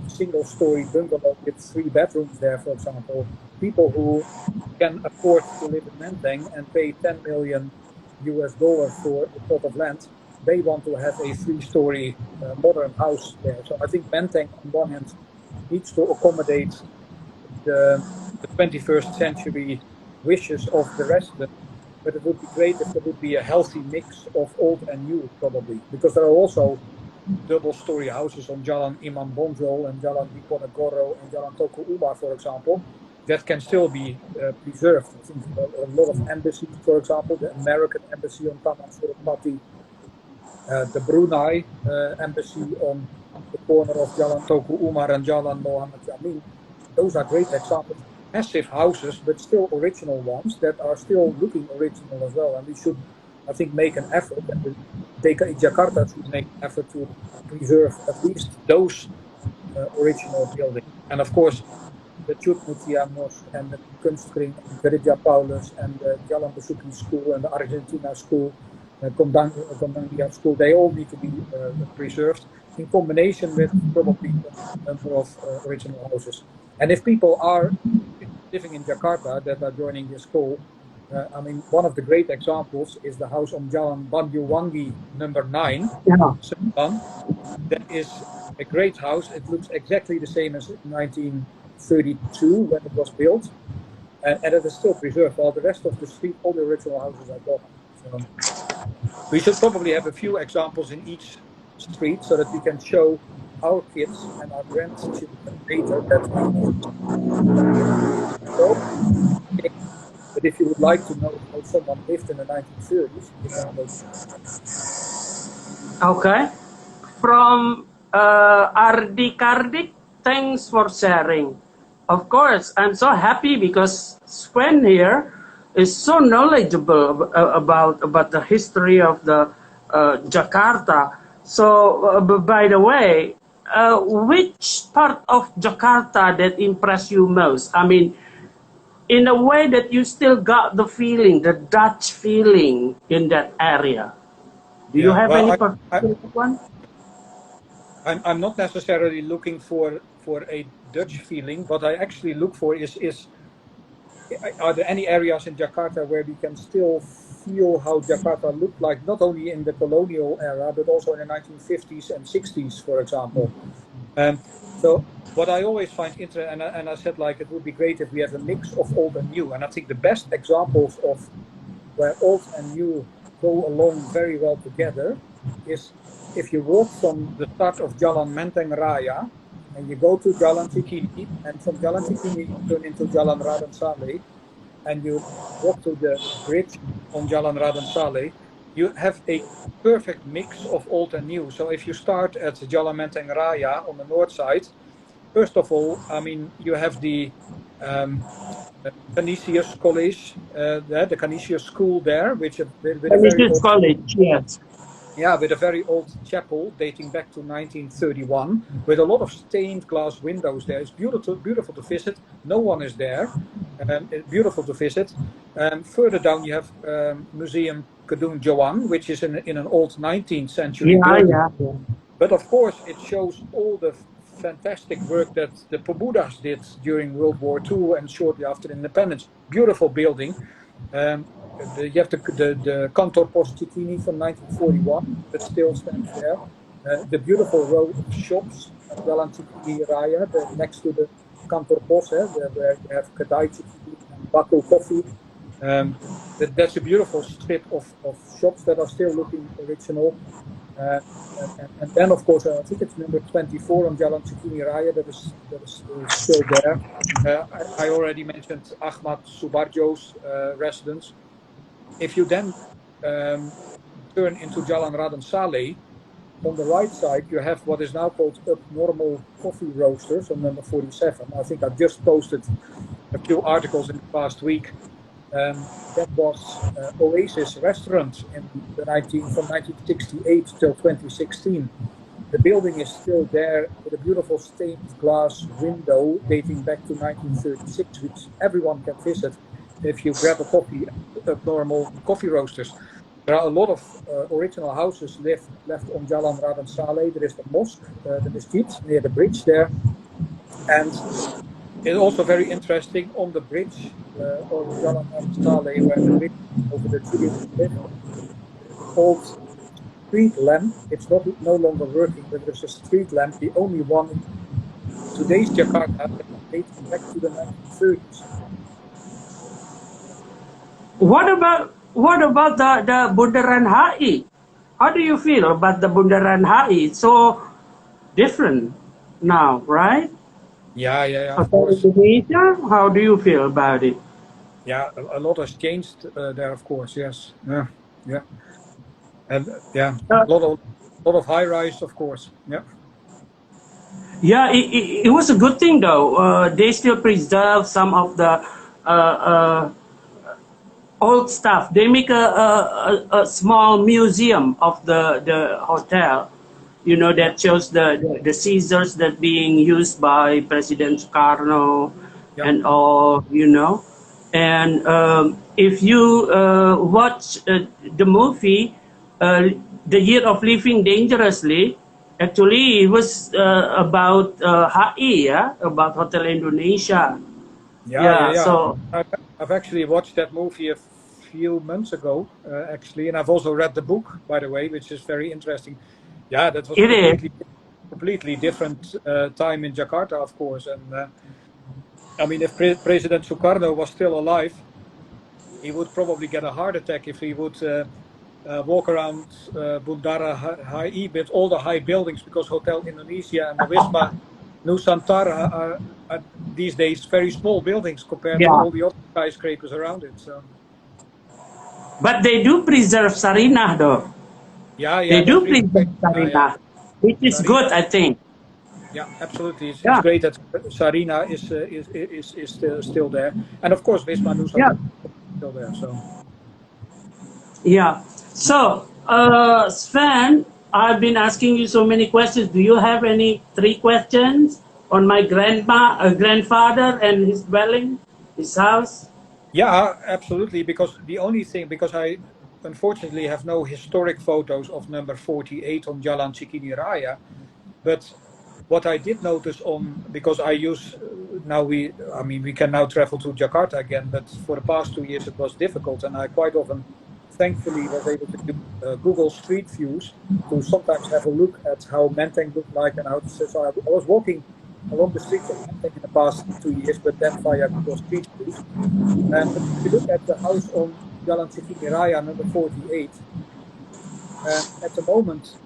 single-story bungalow with 3 bedrooms there, for example. People who can afford to live in Menteng and pay 10 million US dollars for a plot of land, they want to have a 3-story modern house there. So I think Menteng, on one hand, needs to accommodate the 21st century wishes of the residents, but it would be great if there would be a healthy mix of old and new, probably, because there are also double-story houses on Jalan Imam Bonjol and Jalan Diponegoro and Jalan Toko Umar, for example, that can still be preserved. I think a lot of embassies, for example, the American embassy on Taman Suropati, the Brunei embassy on the corner of Jalan Toko Umar and Jalan Muhammad Jamin. Those are great examples. Massive houses, but still original ones that are still looking original as well. And we should, I think, make an effort, and the DKI Jakarta should make an effort to preserve at least those original buildings. And of course, the Chut Mutianos and the Kunstkring and Gereja Paulus and the Jalan Besuki School and the Argentina School, Kondangia School, they all need to be preserved in combination with probably a number of original houses. And if people are living in Jakarta that are joining this call, I mean, one of the great examples is the house on Jalan Banyuwangi number 9. Yeah. That is a great house. It looks exactly the same as 1932 when it was built, and it is still preserved. While the rest of the street, all the original houses are gone. So we should probably have a few examples in each street so that we can show our kids and our grandchildren later that but if you would like to know how someone lived in the 1930s, you can go. Okay. From Ardi Kardik, thanks for sharing. Of course, I'm so happy because Sven here is so knowledgeable about the history of the Jakarta. So, by the way, which part of Jakarta that impressed you most? I mean, in a way that you still got the feeling, the Dutch feeling in that area. Do you Yeah, have any well, particular one? I'm not necessarily looking for a Dutch feeling. What I actually look for is are there any areas in Jakarta where we can still feel how Jakarta looked like, not only in the colonial era, but also in the 1950s and 60s, for example? So what I always find interesting, and I said, like, it would be great if we have a mix of old and new. And I think the best examples of where old and new go along very well together is if you walk from the start of Jalan Menteng Raya and you go to Jalan Cikini, and from Jalan Cikini you turn into Jalan Raden Saleh, and you walk to the bridge on Jalan Raden Saleh, you have a perfect mix of old and new. So if you start at Jalan Menteng Raya on the north side, first of all, I mean, you have the Canisius College, the Canisius School there, which with a very Canisius old, College, yes. yeah, with a very old chapel dating back to 1931, with a lot of stained glass windows there. It's beautiful, beautiful to visit. No one is there. It's beautiful to visit. Further down, you have Museum Kedung Joan, which is in an old 19th century building. Yeah. But of course, it shows all the fantastic work that the Pemudas did during World War II and shortly after independence. Beautiful building. You have the Kantor Pos Cikini from 1941 that still stands there. The beautiful row of shops at Jalan Cikini Raya, next to the Kantor Pos, where you have Kedai Cikini and Batu Coffee. That's a beautiful strip of shops that are still looking original. And then, of course, I think it's number 24 on Jalan Cikini Raya that is still there. I already mentioned Ahmad Subarjo's residence. If you then turn into Jalan Raden Saleh, on the right side you have what is now called Abnormal Coffee Roasters on number 47. I think I just posted a few articles in the past week. That was Oasis restaurant from 1968 till 2016. The building is still there with a beautiful stained glass window dating back to 1936, which everyone can visit if you grab a coffee at Normal Coffee Roasters. There are a lot of original houses left on Jalan Raden Saleh. There is the mosque, the masjid near the bridge there. And it's also very interesting on the bridge on Jalan Raden Saleh, where the bridge over the Ciliwung, old street lamp. It's no longer working, but there's a street lamp, the only one in today's Jakarta that dates back to the 1930s. What about the Bundaran HI? How do you feel about the Bundaran HI? It's so different now, right? Yeah, of course. Indonesia, how do you feel about it? Yeah, a lot has changed there, of course. Yes, yeah, and yeah, a lot of high rise, of course. Yeah. Yeah, it was a good thing though. They still preserve some of the old stuff. They make a small museum of the hotel, you know, that shows the scissors that being used by President Sukarno and all, you know. And if you watch the movie, The Year of Living Dangerously, actually it was about HI, yeah, about Hotel Indonesia. Yeah. So I've actually watched that movie a few months ago, actually, and I've also read the book, by the way, which is very interesting. Yeah, that was completely different time in Jakarta, of course. And I mean, if President Sukarno was still alive, he would probably get a heart attack if he would walk around Bundara HI with all the high buildings, because Hotel Indonesia and the Wisma Nusantara are these days very small buildings compared to all the other skyscrapers around it. So, but they do preserve Sarinah, though. Yeah, they do really preserve Sarinah, which is Sarinah, good, I think. Yeah, absolutely. It's great that Sarinah is still there, and of course Wisma Nusantara is still there. So. Yeah. So, Sven, I've been asking you so many questions. Do you have any 3 questions on my grandfather and his dwelling, his house? Yeah, absolutely. Because I unfortunately have no historic photos of number 48 on Jalan Cikini Raya, but what I did notice because I use now we can now travel to Jakarta again, but for the past 2 years it was difficult, and I quite often, thankfully, was able to use Google Street Views to sometimes have a look at how Menteng looked like and how. So I was walking along the streets of Menteng in the past 2 years, but then via Google Street Views. But if you look at the house on Jalan Cikini Raya, number 48, at the moment.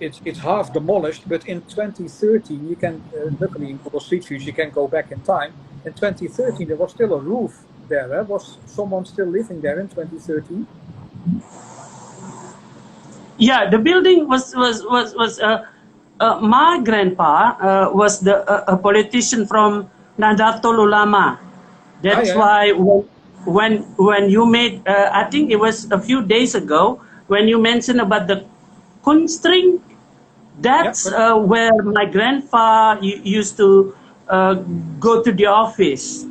It's half demolished, but in 2013 you can luckily in Google Street Views you can go back in time. In 2013 there was still a roof there. Was someone still living there in 2013? Yeah, the building was my grandpa was a politician from Nahdlatul Ulama. That's why when you made I think it was a few days ago when you mentioned about the Kunstring, that's where my grandpa used to go to the office,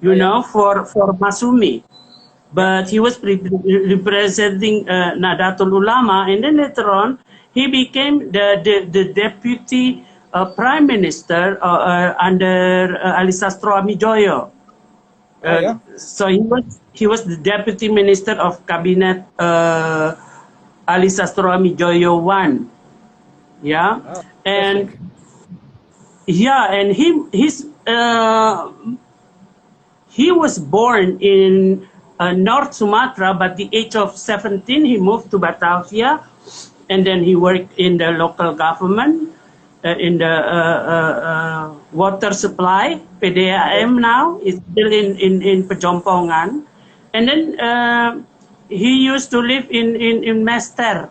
you know, for Masumi. But he was representing Nahdlatul Ulama, and then later on, he became the deputy prime minister under Ali Sastro Amijoyo. So he was the deputy minister of cabinet Ali Sastro Amijoyo I. Yeah, and he was born in North Sumatra, but at the age of 17 he moved to Batavia, and then he worked in the local government in the water supply. PDAM now is still in Pejompongan, and then he used to live in Mester,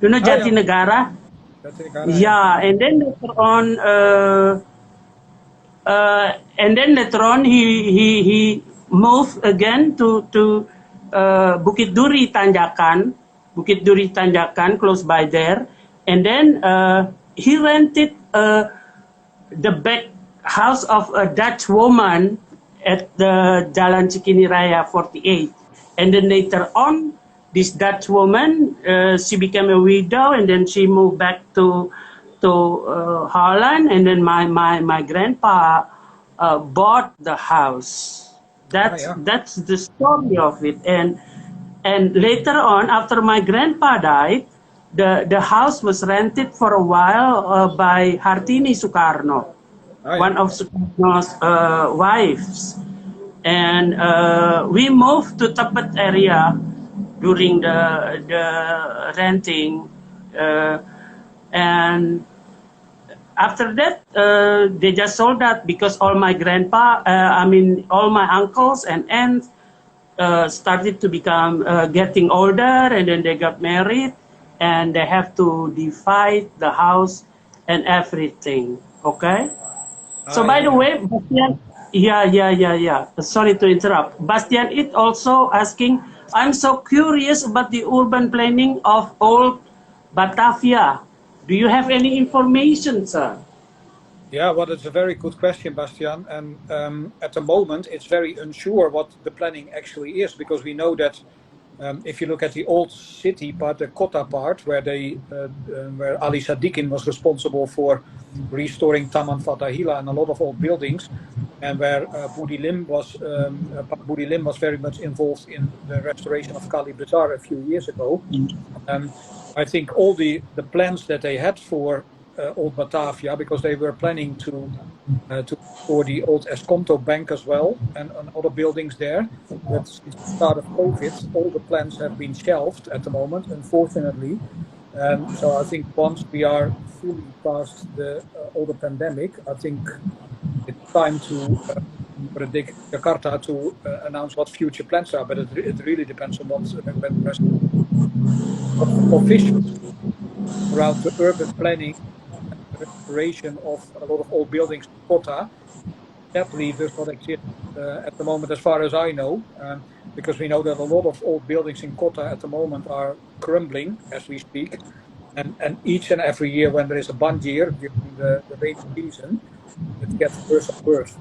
you know, Jatinegara. Yeah, and then later on, he moved again to Bukit Duri Tanjakan, close by there, and then he rented the back house of a Dutch woman at the Jalan Cikini Raya 48, and then later on, this Dutch woman she became a widow, and then she moved back to Holland, and then my grandpa bought the house. That's the story of it, and later on, after my grandpa died, the house was rented for a while by Hartini Soekarno, one of Soekarno's wives, and we moved to Tepet area during the renting, and after that they just sold that because all my all my uncles and aunts started to become getting older, and then they got married, and they have to divide the house and everything. Okay. So by the way, Bastian, sorry to interrupt. Bastian is also asking, I'm so curious about the urban planning of old Batavia. Do you have any information, sir? Yeah, well, it's a very good question, Bastian. And at the moment, it's very unsure what the planning actually is, because we know that if you look at the old city part, the Kota part, where Ali Sadikin was responsible for restoring Taman Fatahila and a lot of old buildings, and where Budi Lim was very much involved in the restoration of Kali Besar a few years ago. I think all the plans that they had for old Batavia, because they were planning for the old Esconto Bank as well and other buildings there. But since the start of COVID, all the plans have been shelved at the moment, unfortunately. So I think once we are fully past all the pandemic, I think it's time for the Jakarta to announce what future plans are. But it really depends on what officials around the urban planning, restoration of a lot of old buildings in Kota. Sadly, does not exist at the moment, as far as I know, because we know that a lot of old buildings in Kota at the moment are crumbling as we speak, and each and every year when there is a banjir during the rainy season, it gets worse and worse.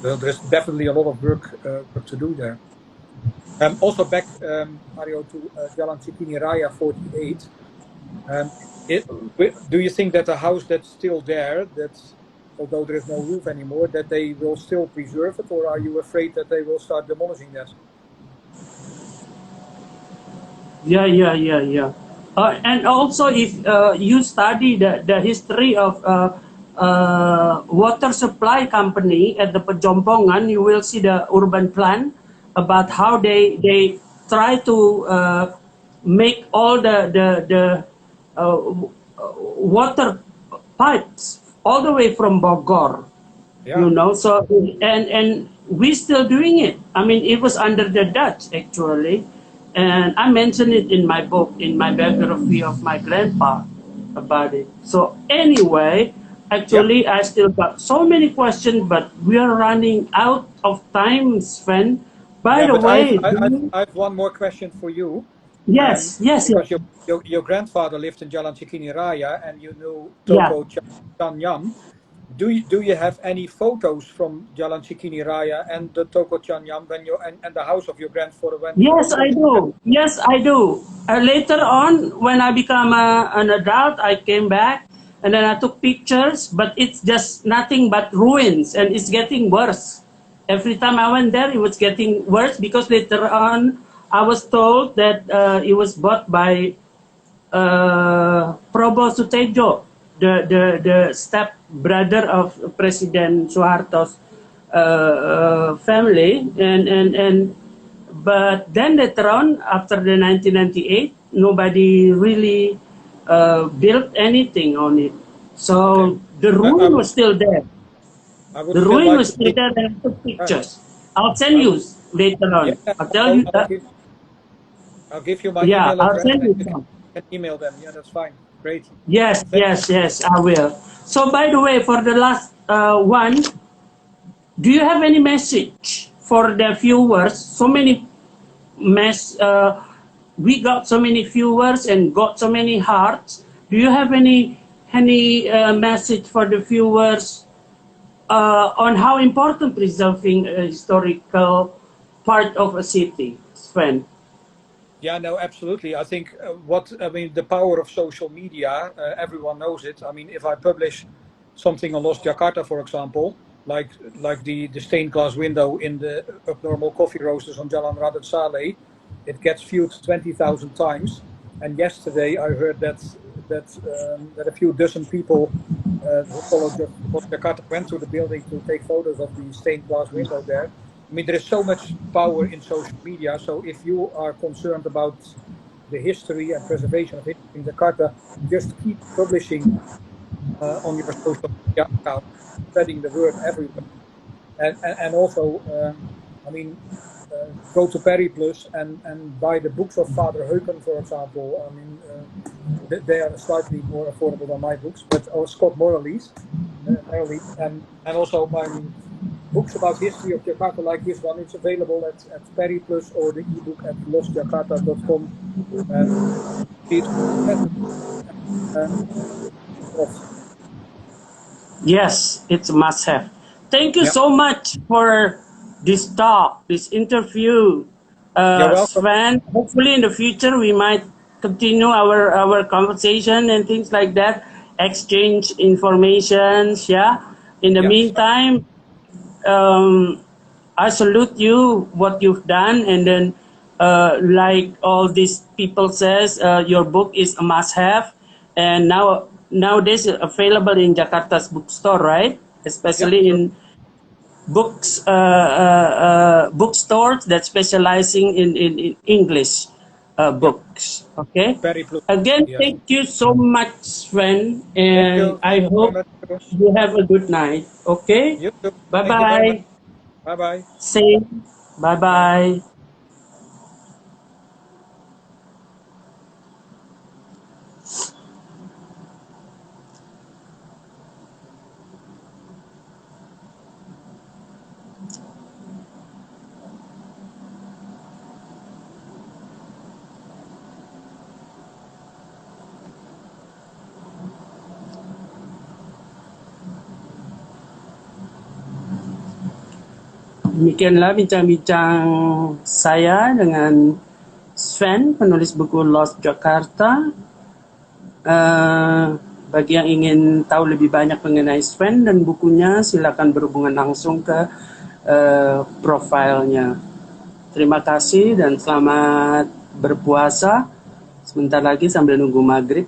There's definitely a lot of work to do there. Also back, Mario, to Jalan Cikini Raya 48. Do you think that the house that's still there, that although there is no roof anymore, that they will still preserve it, or are you afraid that they will start demolishing that? Yeah. And also, if you study the history of water supply company at the Pejompongan, you will see the urban plan about how they try to make all the water pipes all the way from Bogor. Yeah. You know, so and we still doing it. I mean, it was under the Dutch actually, and I mentioned it in my book, in my biography of my grandpa about it. So anyway, actually, Yeah. I still got so many questions, but we are running out of time, Sven. By Yeah, the but way, do you, I've one more question for you. yes, Because your grandfather lived in Jalan Cikini Raya and you knew yeah. Toko Chanyam. Do you have any photos from Jalan Cikini Raya and the Toko Chanyam when you and the house of your grandfather when he Yes, was I living there? do. Yes, I do. Later on, when I become an adult, I came back and then I took pictures, but it's just nothing but ruins and it's getting worse. Every time I went there, it was getting worse because later on, I was told that it was bought by Probo Sutejo, the step brother of President Suharto's family, and but then later on, after the 1998, nobody really built anything on it. Okay. So the I ruin would was still there. I would The still ruin like was to still see. there, and I took Uh, pictures. I'll send I you would. later Yeah. on. I'll tell you that. I'll give you my Yeah, email I'll address send and you you some. can email them. Yeah, that's fine. Great. Thank Yes, I will. So, by the way, for the last one, do you have any message for the viewers? So many we got so many viewers and got so many hearts. Do you have any message for the viewers on how important preserving a historical part of a city, Sven? Yeah, no, absolutely. I think the power of social media, everyone knows it. I mean, if I publish something on Lost Jakarta, for example, like the stained glass window in the abnormal coffee roasters on Jalan Raden Saleh, it gets viewed 20,000 times. And yesterday I heard that a few dozen people who followed Lost Jakarta went to the building to take photos of the stained glass window there. I mean, there is so much power in social media. So if you are concerned about the history and preservation of history in Jakarta, just keep publishing on your social media account, spreading the word everywhere. And also, I mean, go to Periplus and buy the books of Father Heupen, for example. I mean, they are slightly more affordable than my books, but or Scott Morley's, and also my books about history of Jakarta like this one. It's available at Periplus or the ebook at lostjakarta.com. It uh, Yes, it's a must have. Thank you yeah, so much for this talk, this interview, you're welcome. Sven. Hopefully, in the future, we might continue our conversation and things like that, exchange informations. Yeah. In the Yeah, meantime, um, I salute you what you've done, and then like all these people says, your book is a must-have, and nowadays available in Jakarta's bookstore, right? yeah, Especially sure. in bookstores that specializing in English Yeah, books. Okay. Periplus. Again, Yes. thank you so much, friend, and Thank I you very hope much. you have a good night. Okay. You too. Bye Thank you very much. bye. Bye bye. Same. Bye Bye. bye. Demikianlah bincang-bincang saya dengan Sven, penulis buku Lost Jakarta. Bagi yang ingin tahu lebih banyak mengenai Sven dan bukunya, silakan berhubungan langsung ke profilnya. Terima kasih dan selamat berpuasa. Sebentar lagi sambil nunggu maghrib.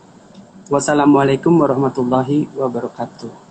Wassalamualaikum warahmatullahi wabarakatuh.